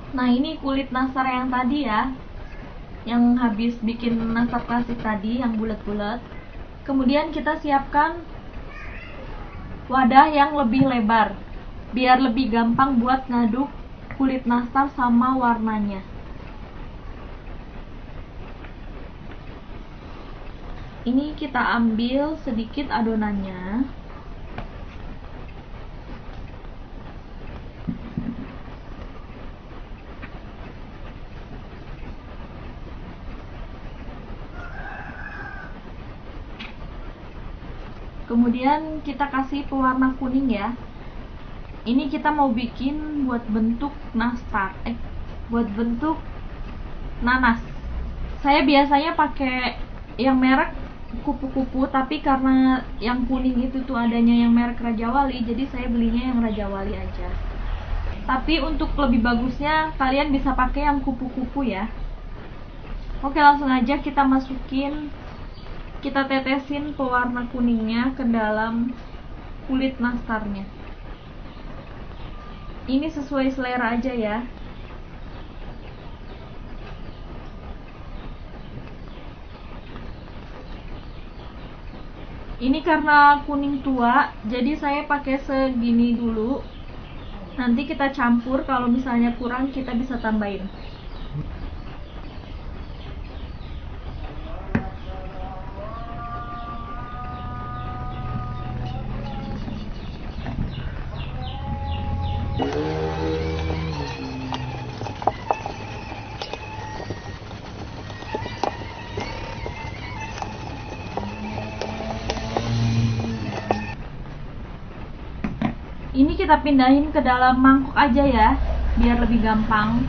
Nah, ini kulit nastar yang tadi ya, yang habis bikin nastar klasik tadi, yang bulat-bulat. Kemudian kita siapkan wadah yang lebih lebar, biar lebih gampang buat ngaduk kulit nastar sama warnanya. Ini kita ambil sedikit adonannya. Kemudian kita kasih pewarna kuning ya. Ini kita mau bikin buat bentuk nastar, buat bentuk nanas. Saya biasanya pakai yang merek kupu-kupu, tapi karena yang kuning itu tuh adanya yang merek Raja Wali, jadi saya belinya yang Raja Wali aja. Tapi untuk lebih bagusnya kalian bisa pakai yang kupu-kupu ya. Oke, langsung aja kita masukin, kita tetesin pewarna kuningnya ke dalam kulit nastarnya. Ini sesuai selera aja ya. Ini karena kuning tua, jadi saya pakai segini dulu. Nanti kita campur, kalau misalnya kurang kita bisa tambahin. Ini kita pindahin ke dalam mangkok aja ya, biar lebih gampang.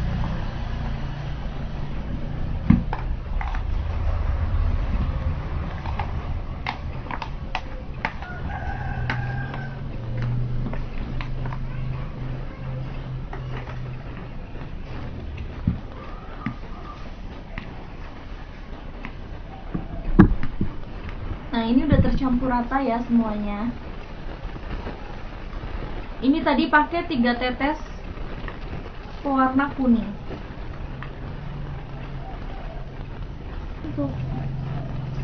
Nah, ini udah tercampur rata ya semuanya. Ini tadi pakai 3 tetes pewarna kuning. Untuk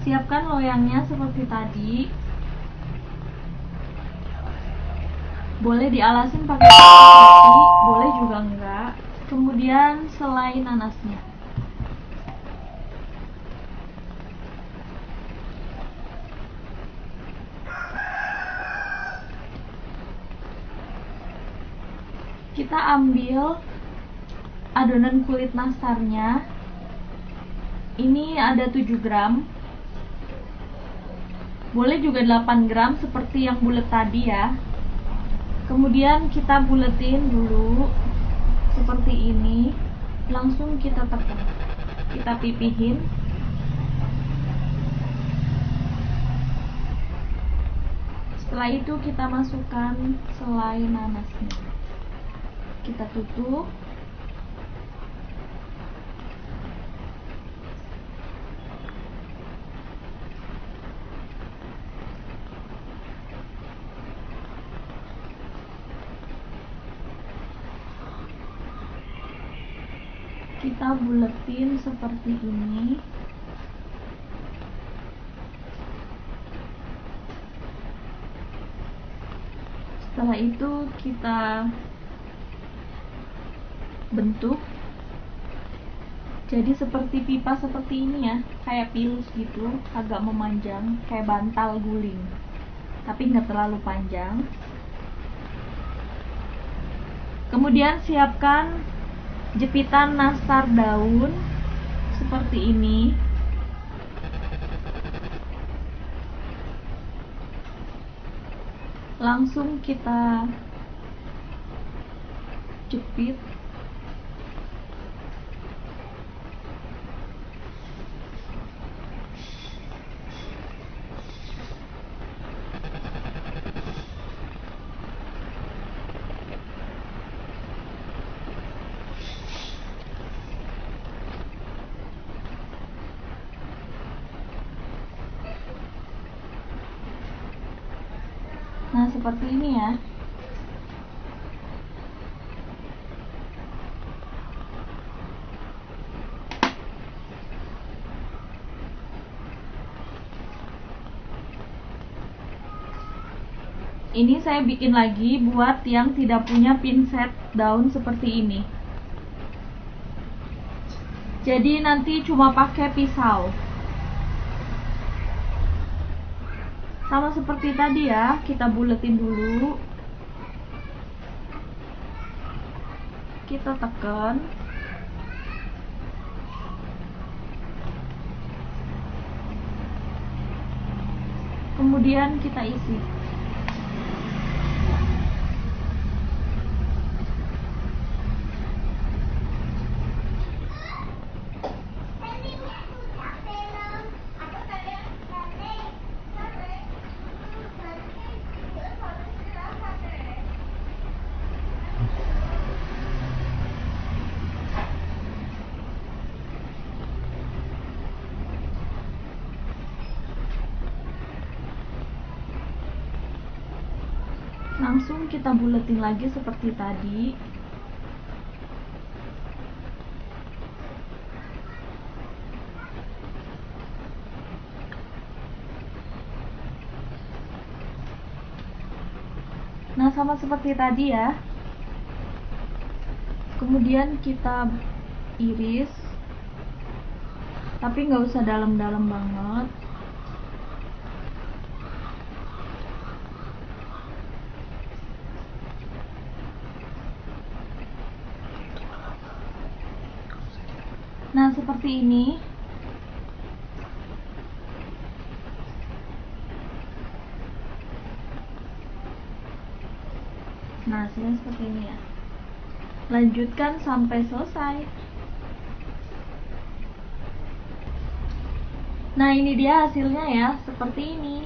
siapkan loyangnya seperti tadi. Boleh dialasin pakai putih, boleh juga enggak. Kemudian selai nanasnya. Kita ambil adonan kulit nastarnya. Ini ada 7 gram. Boleh juga 8 gram seperti yang bulat tadi ya. Kemudian kita buletin dulu seperti ini. Langsung kita tekan. Kita pipihin. Setelah itu kita masukkan selai nanasnya. Kita tutup. Kita buletin seperti ini. Setelah itu kita bentuk jadi seperti pipa seperti ini ya, kayak pilus gitu, agak memanjang kayak bantal guling, tapi nggak terlalu panjang. Kemudian siapkan jepitan nastar daun seperti ini. Langsung kita jepit. Nah, seperti ini ya. Ini saya bikin lagi buat yang tidak punya pinset daun seperti ini. Jadi nanti cuma pakai pisau. Sama seperti tadi ya, kita buletin dulu. Kita tekan. Kemudian kita isi. Langsung kita buletin lagi seperti tadi. Nah, sama seperti tadi ya. Kemudian kita iris, tapi nggak usah dalam-dalam banget. Nah, seperti ini. Nah, hasilnya seperti ini ya. Lanjutkan sampai selesai. Nah, ini dia hasilnya ya, seperti ini.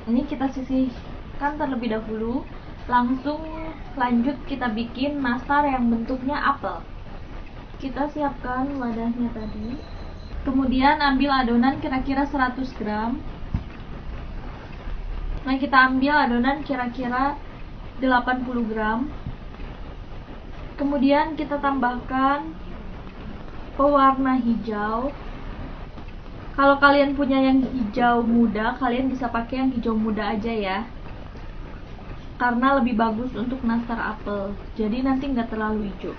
Ini kita sisihkan terlebih dahulu. Langsung lanjut kita bikin nastar yang bentuknya apel. Kita siapkan wadahnya tadi. Kemudian ambil adonan kira-kira 100 gram. Nah, kita ambil adonan kira-kira 80 gram. Kemudian kita tambahkan pewarna hijau. Kalau kalian punya yang hijau muda, kalian bisa pakai yang hijau muda aja ya, karena lebih bagus untuk nastar apel. Jadi nanti nggak terlalu hijau.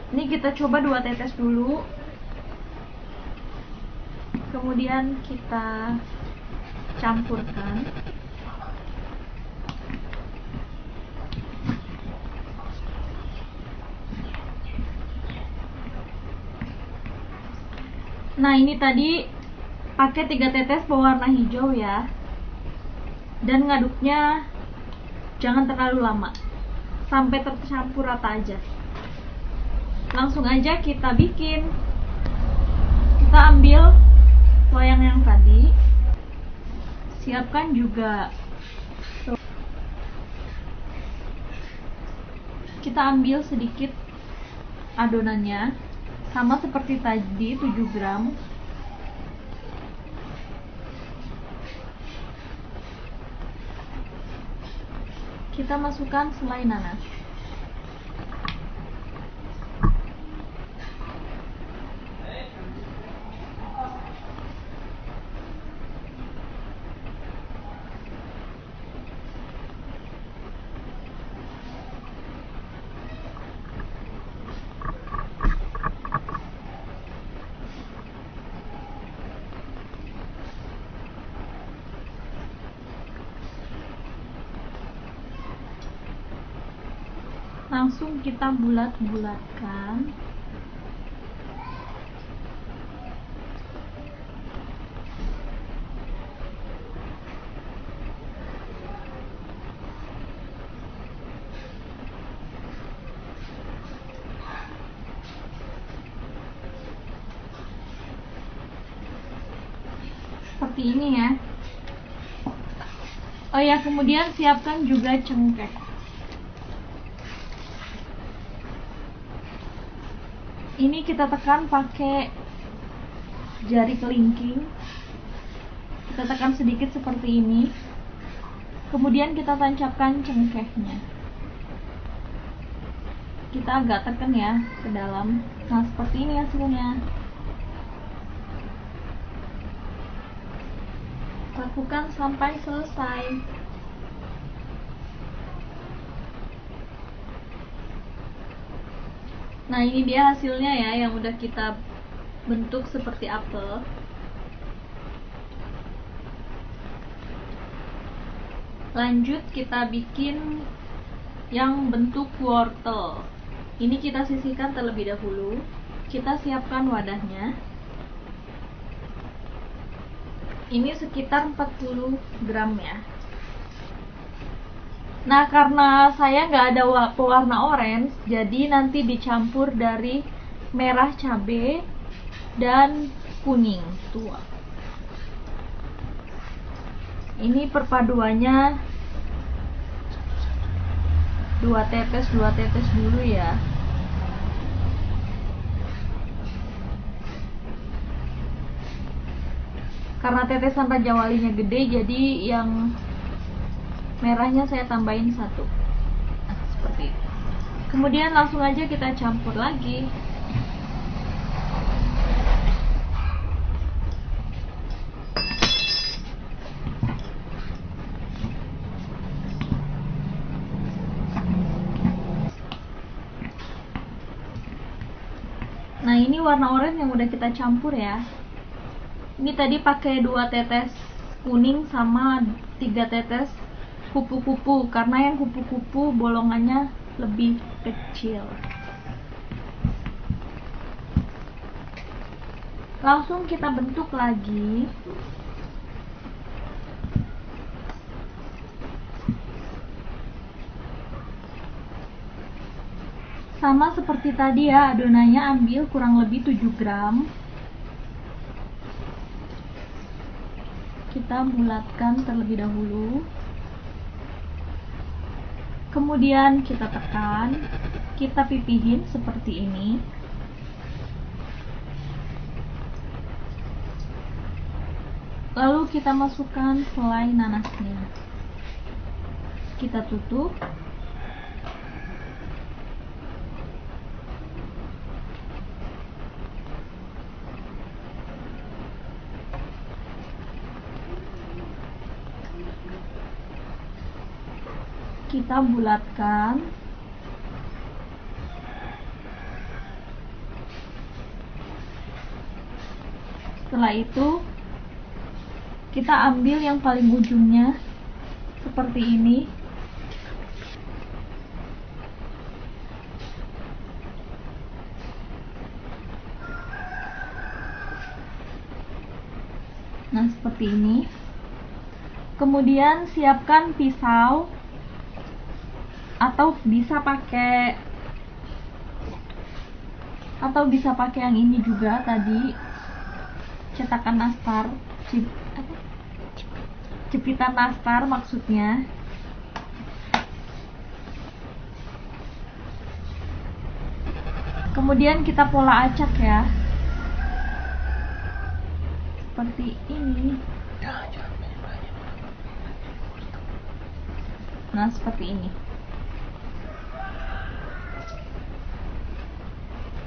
Ini kita coba 2 tetes dulu. Kemudian kita campurkan. Nah, ini tadi pakai 3 tetes pewarna hijau ya. Dan ngaduknya jangan terlalu lama, sampai tercampur rata aja. Langsung aja kita bikin. Kita ambil loyang yang tadi, siapkan juga. Kita ambil sedikit adonannya, sama seperti tadi 7 gram. Kita masukkan selai nanas. Langsung kita bulat-bulatkan. Seperti ini ya. Oh ya, kemudian siapkan juga cengkeh. Ini kita tekan pakai jari kelingking. Kita tekan sedikit seperti ini. Kemudian kita tancapkan cengkehnya. Kita agak tekan ya ke dalam. Nah, seperti ini hasilnya. Lakukan sampai selesai. Nah, ini dia hasilnya ya, yang udah kita bentuk seperti apel. Lanjut kita bikin yang bentuk wortel. Ini kita sisihkan terlebih dahulu. Kita siapkan wadahnya. Ini sekitar 40 gram ya. Nah, karena saya nggak ada pewarna orange, jadi nanti dicampur dari merah cabai dan kuning tua. Ini perpaduannya 2 tetes dulu ya. Karena tetesan raja walinya gede, jadi yang merahnya saya tambahin 1. Nah, seperti itu. Kemudian langsung aja kita campur lagi. Nah, ini warna oranye yang udah kita campur ya. Ini tadi pakai 2 tetes kuning sama 3 tetes kupu-kupu, karena yang kupu-kupu bolongannya lebih kecil. Langsung kita bentuk lagi. Sama seperti tadi ya, adonannya ambil kurang lebih 7 gram. Kita bulatkan terlebih dahulu. Kemudian kita tekan, kita pipihin seperti ini. Lalu kita masukkan selai nanasnya. Kita tutup. Kita bulatkan. Setelah itu kita ambil yang paling ujungnya seperti ini. Nah, seperti ini. Kemudian siapkan pisau, atau bisa pakai yang ini juga tadi, cetakan nastar, jepitan nastar maksudnya. Kemudian kita pola acak ya, seperti ini. Nah, seperti ini.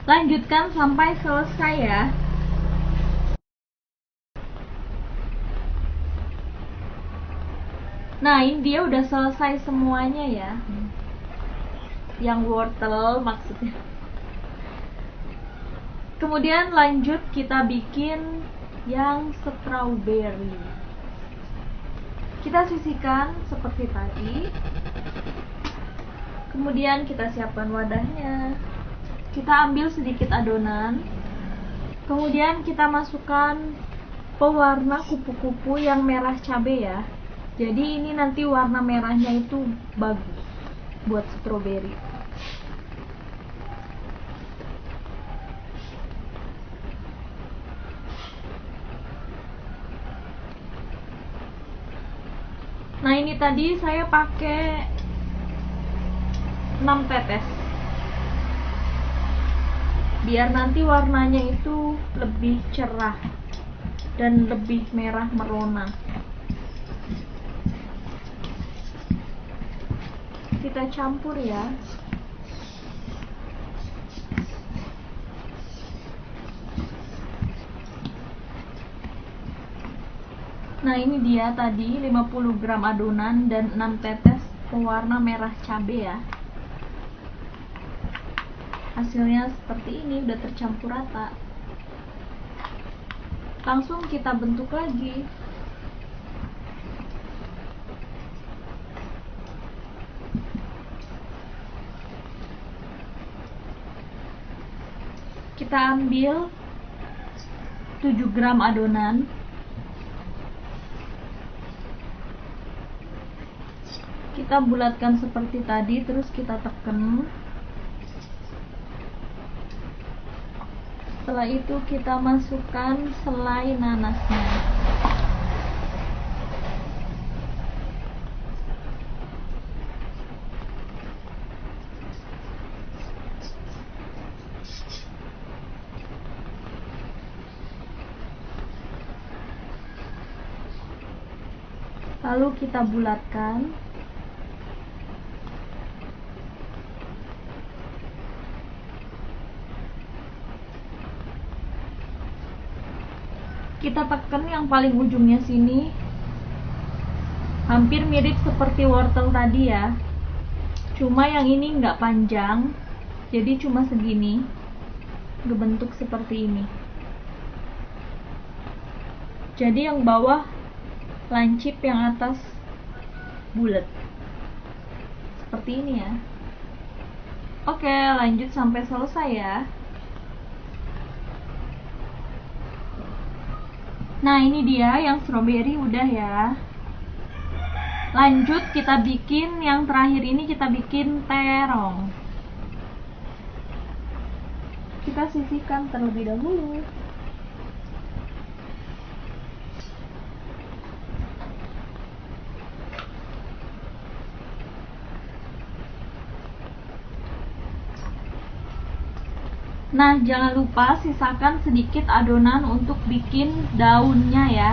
Lanjutkan sampai selesai ya. Nah, ini dia udah selesai semuanya ya. Yang wortel maksudnya. Kemudian lanjut kita bikin yang strawberry. Kita sisihkan seperti tadi. Kemudian kita siapkan wadahnya. Kita ambil sedikit adonan. Kemudian kita masukkan pewarna kupu-kupu yang merah cabai ya. Jadi ini nanti warna merahnya itu bagus buat stroberi. Nah, ini tadi saya pakai 6 tetes. Biar nanti warnanya itu lebih cerah dan lebih merah merona. Kita campur ya. Nah, ini dia tadi 50 gram adonan dan 6 tetes pewarna merah cabai ya. Hasilnya seperti ini, udah tercampur rata. Langsung kita bentuk lagi. Kita ambil 7 gram adonan. Kita bulatkan seperti tadi, terus kita tekan. Setelah itu kita masukkan selai nanasnya. Lalu kita bulatkan. Kita tekan yang paling ujungnya sini, hampir mirip seperti wortel tadi ya, cuma yang ini nggak panjang, jadi cuma segini, berbentuk seperti ini. Jadi yang bawah lancip, yang atas bulat, seperti ini ya. Oke, lanjut sampai selesai ya. Nah, ini dia yang strawberry udah ya. Lanjut kita bikin yang terakhir ini, kita bikin terong. Kita sisihkan terlebih dahulu. Nah, jangan lupa sisakan sedikit adonan untuk bikin daunnya ya.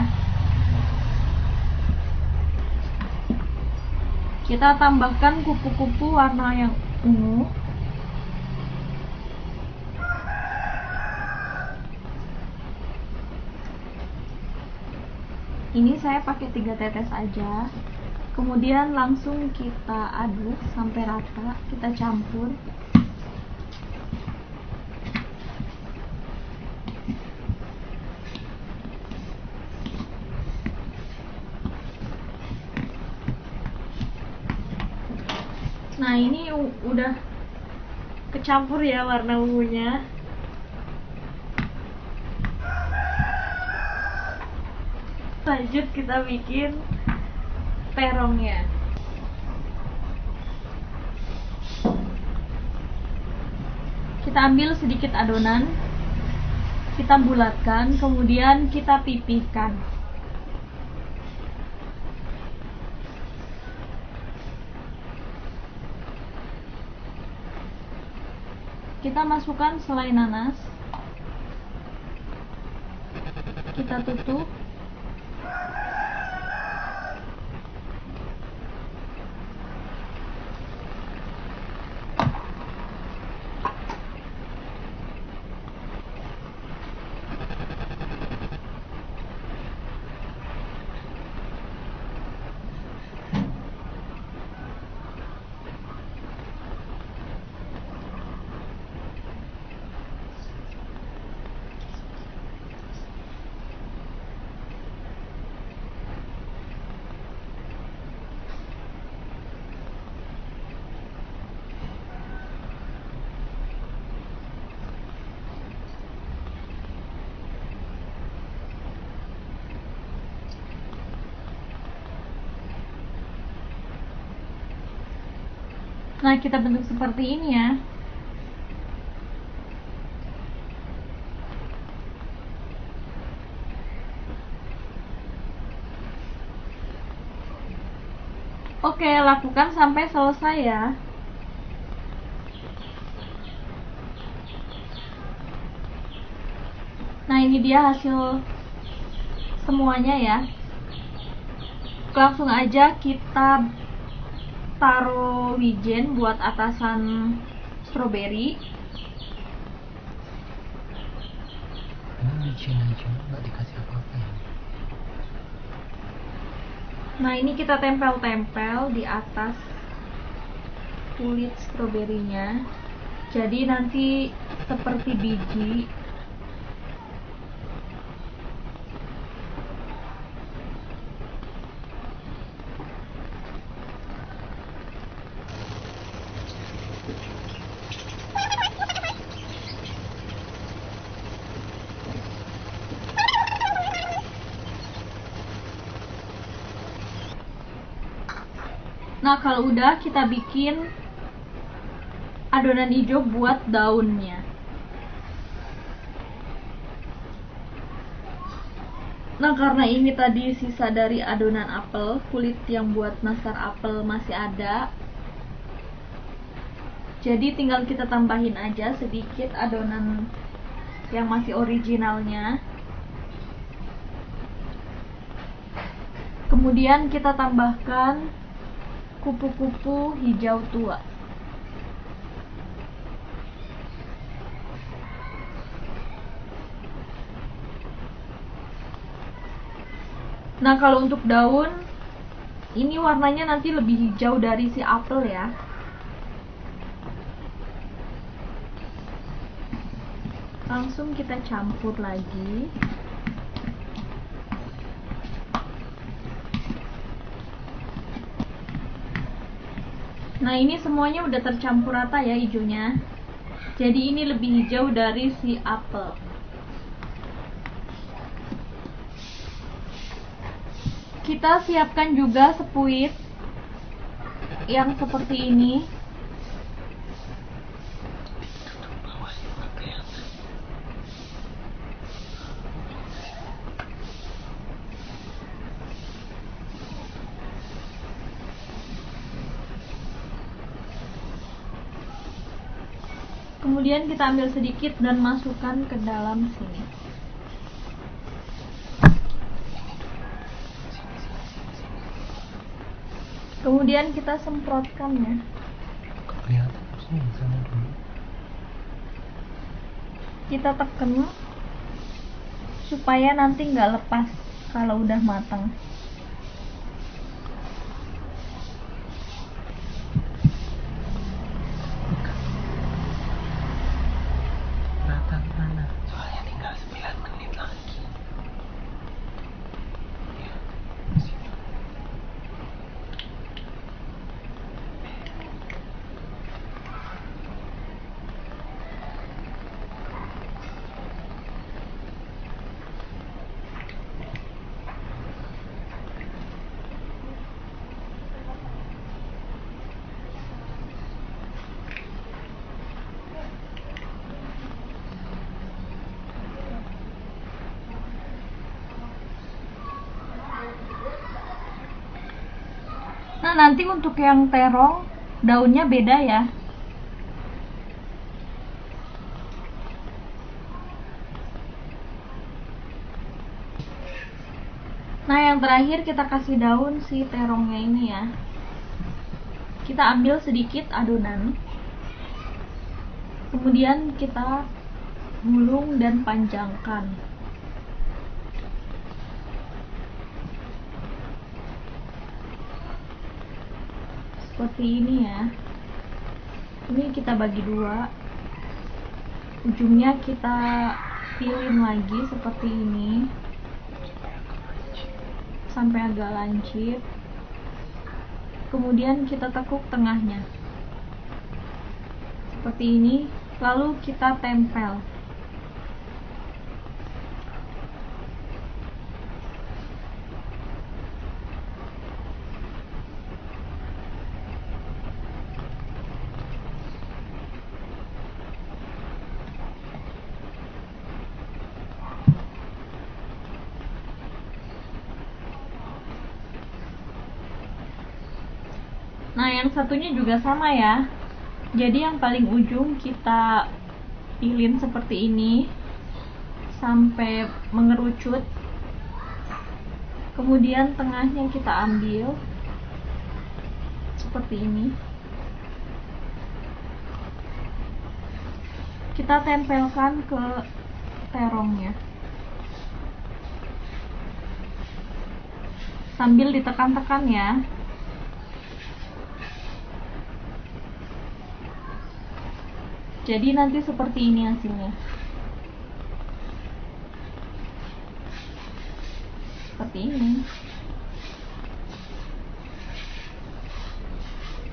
Kita tambahkan kupu-kupu warna yang ungu. Ini saya pakai 3 tetes aja. Kemudian langsung kita aduk sampai rata, kita campur. Nah, ini udah kecampur ya warna ungunya. Lanjut kita bikin terongnya. Kita ambil sedikit adonan, kita bulatkan, kemudian kita pipihkan. Kita masukkan selai nanas, kita tutup. Nah, kita bentuk seperti ini ya. Oke, lakukan sampai selesai ya. Nah, ini dia hasil semuanya ya. Langsung aja kita taruh wijen buat atasan stroberi. Wijen aja nggak dikasih apa-apa ya. Nah, ini kita tempel-tempel di atas kulit stroberinya, jadi nanti seperti biji. Nah, kalau udah, kita bikin adonan hijau buat daunnya. Nah, karena ini tadi sisa dari adonan apel, kulit yang buat nastar apel masih ada, jadi tinggal kita tambahin aja sedikit adonan yang masih originalnya. Kemudian kita tambahkan kupu-kupu hijau tua. Nah, kalau untuk daun, ini warnanya nanti lebih hijau dari si apel ya. Langsung kita campur lagi. Nah, ini semuanya udah tercampur rata ya hijaunya. Jadi ini lebih hijau dari si apel. Kita siapkan juga sepuit yang seperti ini. Kemudian kita ambil sedikit dan masukkan ke dalam sini. Kemudian kita semprotkan ya. Kelihatan sih sana dulu. Kita tekan supaya nanti nggak lepas kalau udah matang. Rata mana? Soalnya tinggal 9 menit lagi. Ya, sini. Nah, nanti untuk yang terong daunnya beda ya. Nah, yang terakhir kita kasih daun si terongnya ini ya. Kita ambil sedikit adonan. Kemudian kita gulung dan panjangkan. Seperti ini ya. Ini kita bagi dua. Ujungnya kita pilin lagi seperti ini sampai agak lancip. Kemudian kita tekuk tengahnya seperti ini, lalu kita tempel. Nah, yang satunya juga sama ya. Jadi yang paling ujung kita pilin seperti ini sampai mengerucut. Kemudian tengahnya kita ambil seperti ini. Kita tempelkan ke terongnya sambil ditekan-tekan ya. Jadi nanti seperti ini hasilnya. Seperti ini.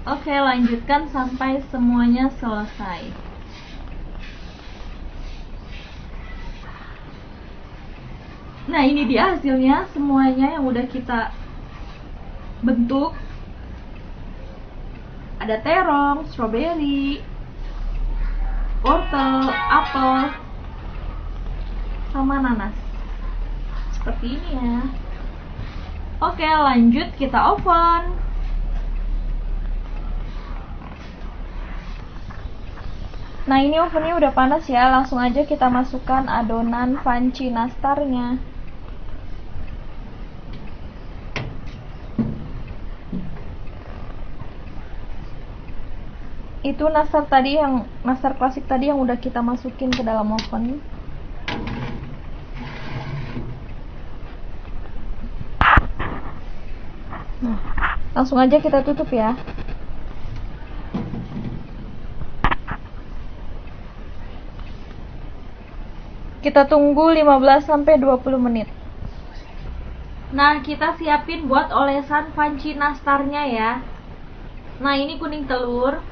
Oke, lanjutkan sampai semuanya selesai. Nah, ini dia hasilnya, semuanya yang udah kita bentuk. Ada terong, strawberry, wortel, apel, sama nanas. Seperti ini ya. Oke, lanjut kita oven. Nah, ini ovennya udah panas ya, langsung aja kita masukkan adonan panci nastarnya. Itu nastar klasik tadi yang udah kita masukin ke dalam oven. Nah, langsung aja kita tutup ya. Kita tunggu 15-20 menit. Nah, kita siapin buat olesan panci nastarnya ya. Nah, ini kuning telur.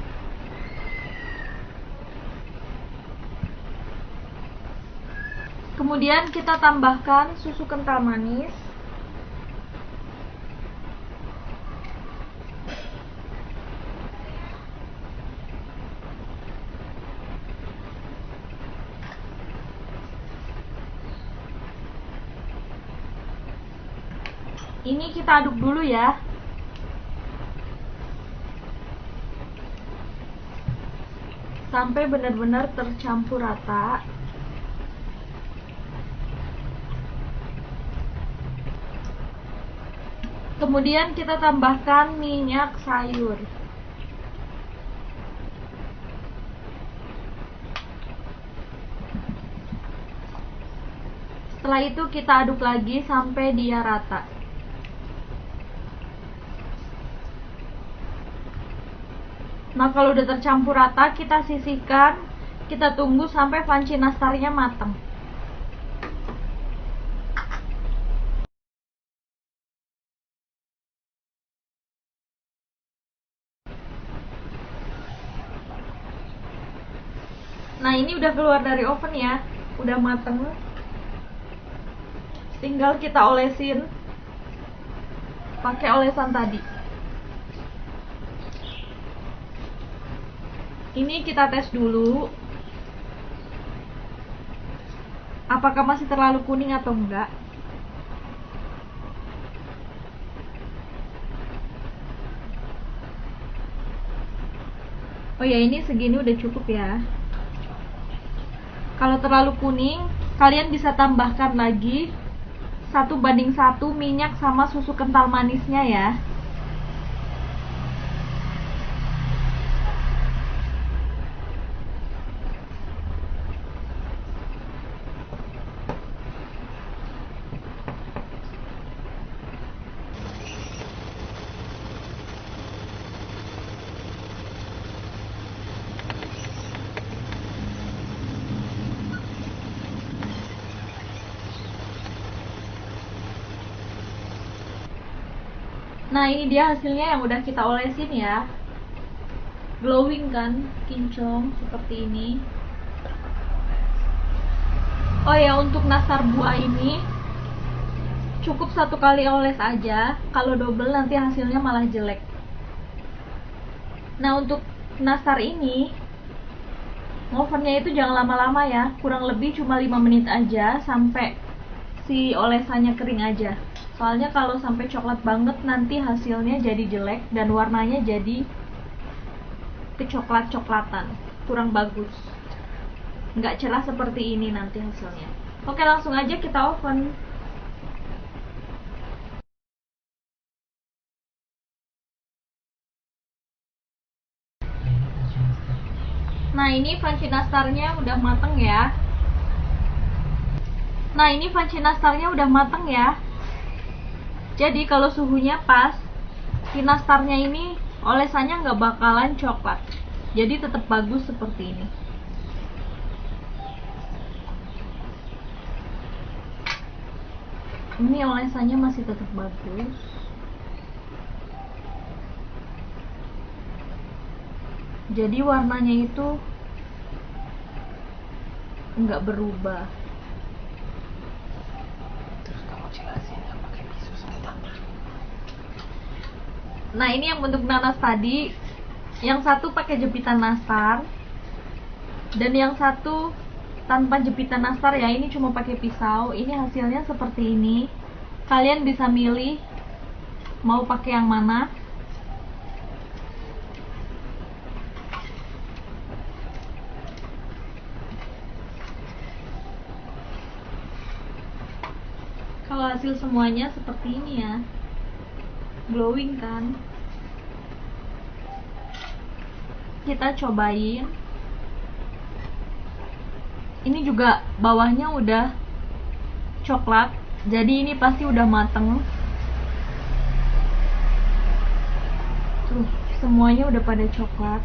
Kemudian kita tambahkan susu kental manis. Ini kita aduk dulu ya. Sampai benar-benar tercampur rata. Kemudian kita tambahkan minyak sayur. Setelah itu kita aduk lagi sampai dia rata. Nah, kalau udah tercampur rata, kita sisihkan. Kita tunggu sampai panci nastarnya matang. Nah, ini udah keluar dari oven ya, udah mateng. Tinggal kita olesin pakai olesan tadi. Ini kita tes dulu apakah masih terlalu kuning atau enggak. Oh ya, ini segini udah cukup ya. Kalau terlalu kuning, kalian bisa tambahkan lagi 1:1 minyak sama susu kental manisnya ya. Nah, ini dia hasilnya yang udah kita olesin ya. Glowing kan, kinclong seperti ini. Oh ya, untuk nastar buah ini cukup 1 kali oles aja. Kalau double nanti hasilnya malah jelek. Nah, untuk nastar ini ngovennya itu jangan lama-lama ya, kurang lebih cuma 5 menit aja sampai si olesannya kering aja. Soalnya kalau sampai coklat banget nanti hasilnya jadi jelek dan warnanya jadi kecoklat-coklatan, kurang bagus, nggak cerah seperti ini nanti hasilnya. Oke, langsung aja kita oven. Nah, ini fancy nastarnya udah mateng ya. Nah, ini fancy nastarnya udah mateng ya. Jadi kalau suhunya pas, si nastarnya ini olesannya nggak bakalan coklat. Jadi tetap bagus seperti ini. Ini olesannya masih tetap bagus. Jadi warnanya itu nggak berubah. Terus kamu jelasin ya pakai tisu sebentar. Nah, ini yang bentuk nanas tadi. Yang satu pakai jepitan nastar, dan yang satu tanpa jepitan nastar ya. Ini cuma pakai pisau. Ini hasilnya seperti ini. Kalian bisa milih mau pakai yang mana. Kalau hasil semuanya seperti ini ya, glowing kan. Kita cobain. Ini juga bawahnya udah coklat, jadi ini pasti udah mateng. Tuh, semuanya udah pada coklat.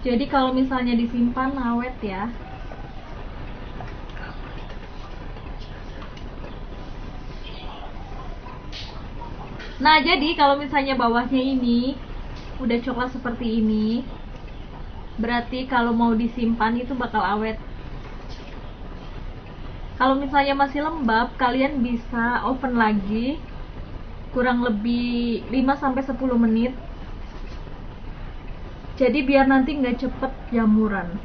Jadi kalau misalnya disimpan awet ya. Nah, jadi kalau misalnya bawahnya ini udah coklat seperti ini, berarti kalau mau disimpan itu bakal awet. Kalau misalnya masih lembab, kalian bisa oven lagi kurang lebih 5-10 menit. Jadi biar nanti nggak cepet jamuran.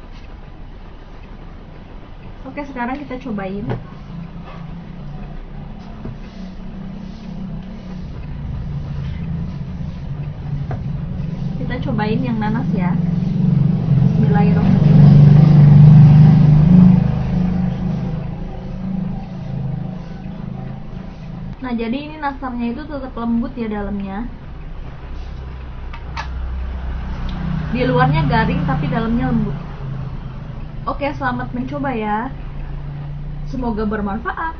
Oke, sekarang kita cobain. Kita cobain yang nanas ya. Bismillahirrahmanirrahim. Nah, jadi ini nastarnya itu tetap lembut ya dalamnya. Di luarnya garing tapi dalamnya lembut. Oke, selamat mencoba ya. Semoga bermanfaat.